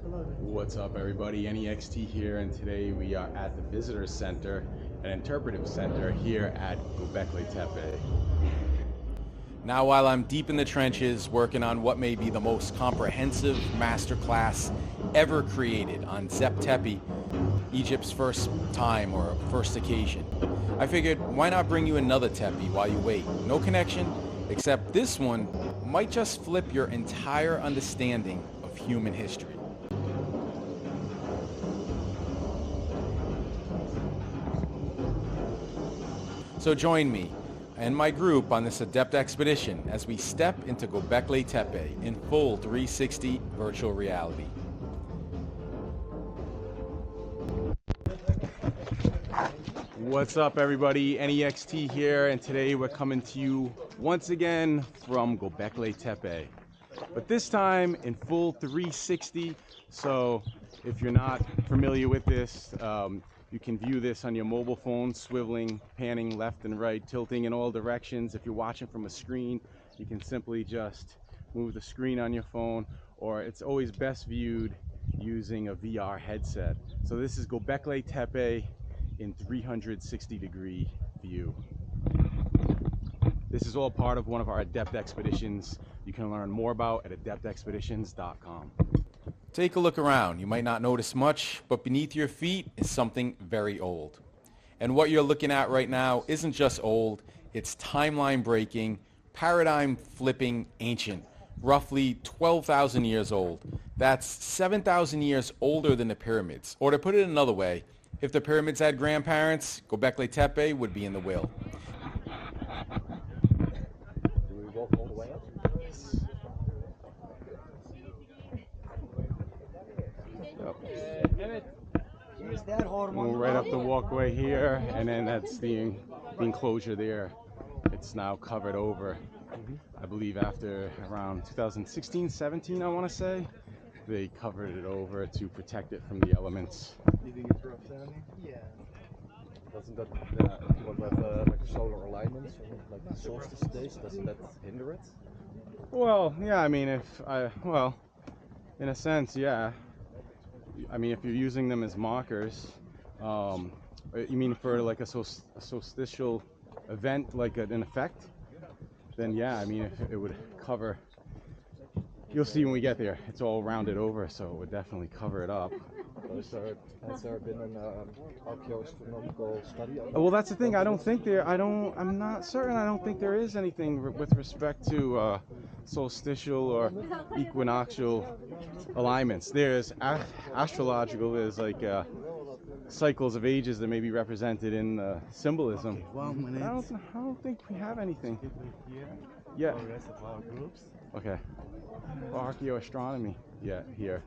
What's up, everybody? Anyextee here, and today we are at the Visitor Center, an interpretive center here at Göbekli Tepe. Now, while I'm deep in the trenches working on what may be the most comprehensive masterclass ever created on Zep Tepe, Egypt's first time or first occasion, I figured why not bring you another Tepe while you wait. No connection, except this one might just flip your entire understanding of human history. So join me and my group on this adept expedition as we step into Göbekli Tepe in full 360 virtual reality. What's up, everybody? Anyextee here, and today we're coming to you once again from Göbekli Tepe, but this time in full 360. So if you're not familiar with this, you can view this on your mobile phone, swiveling, panning left and right, tilting in all directions. If you're watching from a screen, you can simply just move the screen on your phone, or it's always best viewed using a VR headset. So this is Göbekli Tepe in 360-degree view. This is all part of one of our Adept expeditions you can learn more about at adeptexpeditions.com. Take a look around. You might not notice much, but beneath your feet is something very old. And what you're looking at right now isn't just old, it's timeline breaking, paradigm flipping ancient, roughly 12,000 years old. That's 7,000 years older than the pyramids. Or to put it another way, if the pyramids had grandparents, Göbekli Tepe would be in the will. Do we walk all the way up? We're right up the walkway here, and then that's the enclosure there. It's now covered over. I believe after around 2016-17, I want to say, they covered it over to protect it from the elements. Do you think it's rough down here? Yeah. Doesn't that, what with like solar alignments, or like the solstice days, doesn't that hinder it? Well, yeah, I mean, well, in a sense, yeah. I mean, if you're using them as markers, you mean for like a solstitial event, like an effect, then yeah, I mean, if it would cover, you'll see when we get there, it's all rounded over, so it would definitely cover it up. Has there been an archaeoastronomical study on that? Well, that's the thing. I'm not certain. I don't think there is anything with respect to solstitial or equinoctial alignments. There's astrological. There's like cycles of ages that may be represented in symbolism. But I don't think we have anything. Yeah. The rest of our groups. Okay. Archaeoastronomy. Yeah, here.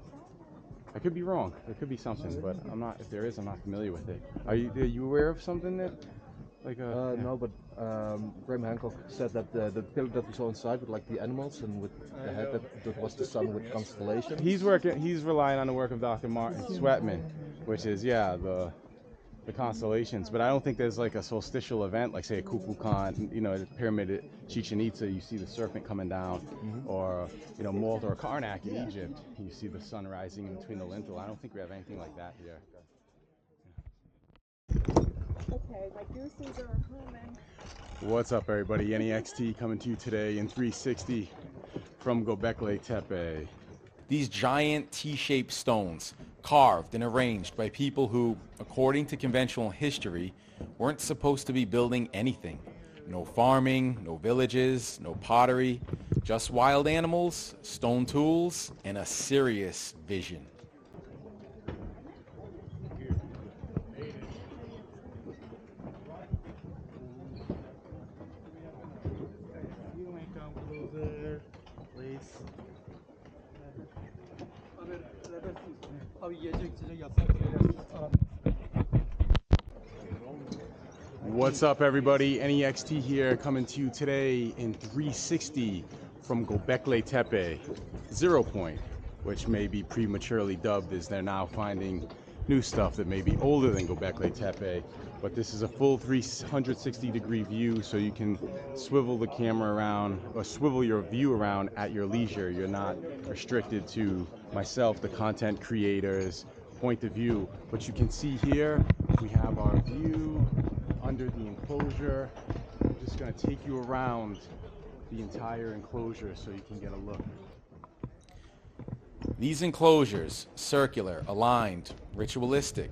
I could be wrong. There could be something, but I'm not. If there is, I'm not familiar with it. Are you aware of something that, like a? No, but Graham Hancock said that the pillar that we saw inside with like the animals and with the head that was the sun with constellations. He's relying on the work of Dr. Martin Sweatman, which is the constellations. But I don't think there's like a solstitial event, like say a Kukulkan, the pyramid at Chichen Itza, you see the serpent coming down, or Malta or Karnak in Egypt, you see the sun rising in between the lintel. I don't think we have anything like that here. Okay, my gooses are coming. What's up, everybody? Anyextee coming to you today in 360 from Göbekli Tepe. These giant T-shaped stones, carved and arranged by people who, according to conventional history, weren't supposed to be building anything. No farming, no villages, no pottery, just wild animals, stone tools, and a serious vision. What's up, everybody? Anyextee here, coming to you today in 360 from Göbekli Tepe, 0 point, which may be prematurely dubbed as they're now finding new stuff that may be older than Göbekli Tepe. But this is a full 360-degree view, so you can swivel the camera around or swivel your view around at your leisure. You're not restricted to myself, the content creator's point of view. But you can see here, we have our view under the enclosure. I'm just gonna take you around the entire enclosure so you can get a look. These enclosures, circular, aligned, ritualistic,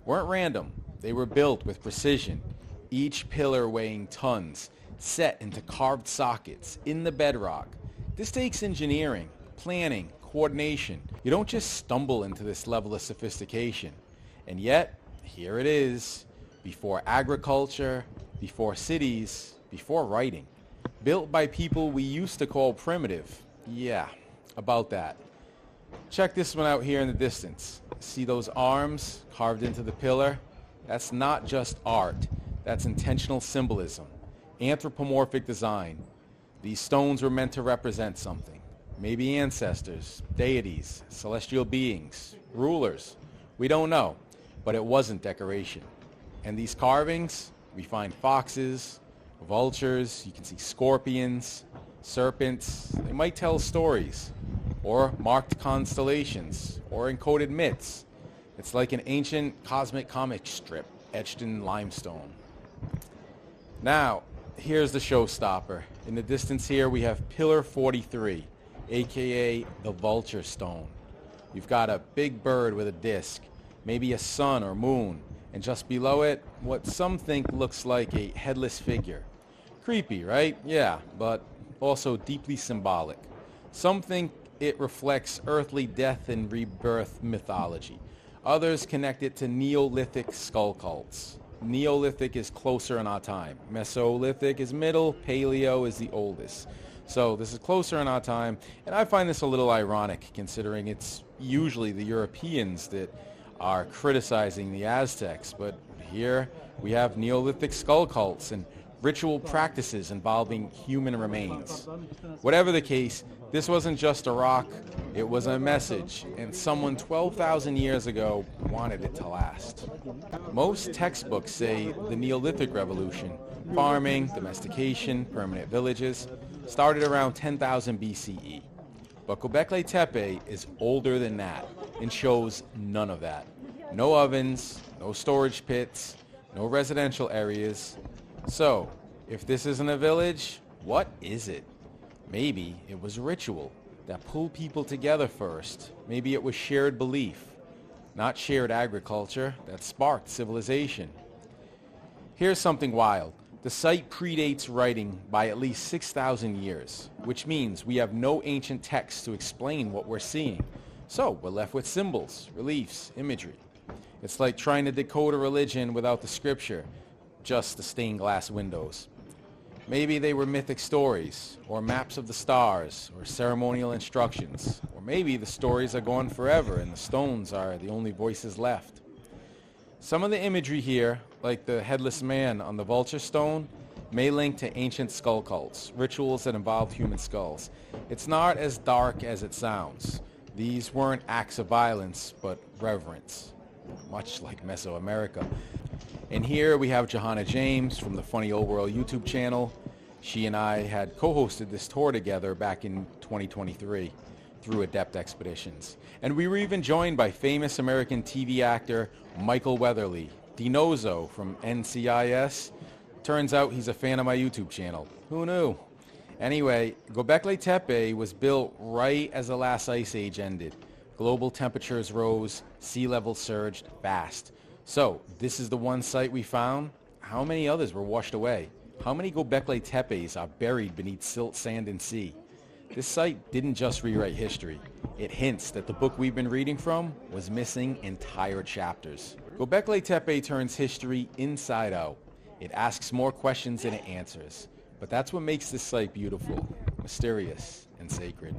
weren't random. They were built with precision, each pillar weighing tons, set into carved sockets in the bedrock. This takes engineering, planning, coordination. You don't just stumble into this level of sophistication. And yet, here it is, before agriculture, before cities, before writing. Built by people we used to call primitive. Yeah, about that. Check this one out here in the distance. See those arms carved into the pillar? That's not just art. That's intentional symbolism. Anthropomorphic design. These stones were meant to represent something. Maybe ancestors, deities, celestial beings, rulers. We don't know, but it wasn't decoration. And these carvings, we find foxes, vultures, you can see scorpions, serpents. They might tell stories, or marked constellations, or encoded myths. It's like an ancient cosmic comic strip etched in limestone. Now, here's the showstopper. In the distance here, we have Pillar 43, aka the Vulture Stone. You've got a big bird with a disc, maybe a sun or moon, and just below it, what some think looks like a headless figure. Creepy, right? Yeah, but also deeply symbolic. Some think it reflects earthly death and rebirth mythology. Others connect it to Neolithic skull cults. Neolithic is closer in our time. Mesolithic is middle, Paleo is the oldest. So this is closer in our time, and I find this a little ironic considering it's usually the Europeans that are criticizing the Aztecs, but here we have Neolithic skull cults and ritual practices involving human remains. Whatever the case, this wasn't just a rock, it was a message, and someone 12,000 years ago wanted it to last. Most textbooks say the Neolithic revolution, farming, domestication, permanent villages, started around 10,000 BCE. But Göbekli Tepe is older than that and shows none of that. No ovens, no storage pits, no residential areas. So, if this isn't a village, what is it? Maybe it was ritual that pulled people together first. Maybe it was shared belief, not shared agriculture, that sparked civilization. Here's something wild. The site predates writing by at least 6,000 years, which means we have no ancient texts to explain what we're seeing. So we're left with symbols, reliefs, imagery. It's like trying to decode a religion without the scripture, just the stained glass windows. Maybe they were mythic stories, or maps of the stars, or ceremonial instructions. Or maybe the stories are gone forever and the stones are the only voices left. Some of the imagery here, like the headless man on the vulture stone, may link to ancient skull cults, rituals that involved human skulls. It's not as dark as it sounds. These weren't acts of violence, but reverence, much like Mesoamerica. And here we have Johanna James from the Funny Old World YouTube channel. She and I had co-hosted this tour together back in 2023 through Adept Expeditions. And we were even joined by famous American TV actor Michael Weatherly, Dinozo from NCIS. Turns out he's a fan of my YouTube channel. Who knew? Anyway, Göbekli Tepe was built right as the last ice age ended. Global temperatures rose, sea level surged fast. So, this is the one site we found. How many others were washed away? How many Göbekli Tepes are buried beneath silt, sand, and sea? This site didn't just rewrite history. It hints that the book we've been reading from was missing entire chapters. Göbekli Tepe turns history inside out. It asks more questions than it answers. But that's what makes this site beautiful, mysterious, and sacred.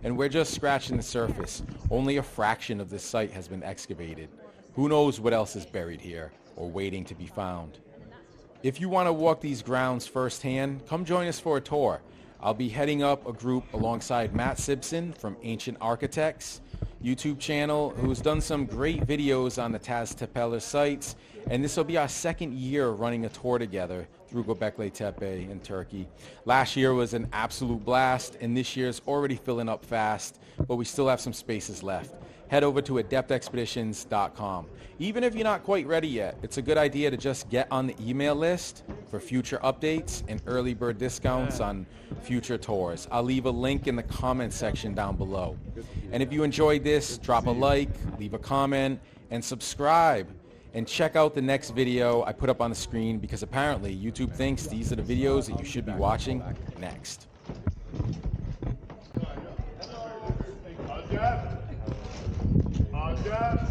And we're just scratching the surface. Only a fraction of this site has been excavated. Who knows what else is buried here or waiting to be found. If you want to walk these grounds firsthand, come join us for a tour. I'll be heading up a group alongside Matt Simpson from Ancient Architects YouTube channel, who's done some great videos on the Taz Tepeller sites, And this will be our second year running a tour together through Göbekli Tepe in Turkey. Last year was an absolute blast, and this year's already filling up fast, but we still have some spaces left. Head over to adeptexpeditions.com. Even if you're not quite ready yet, it's a good idea to just get on the email list for future updates and early bird discounts on future tours. I'll leave a link in the comment section down below. And if you enjoyed this, drop a like, leave a comment, and subscribe. And check out the next video I put up on the screen, because apparently YouTube thinks these are the videos that you should be watching next.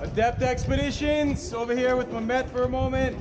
Adept Expeditions, over here with Mehmet for a moment.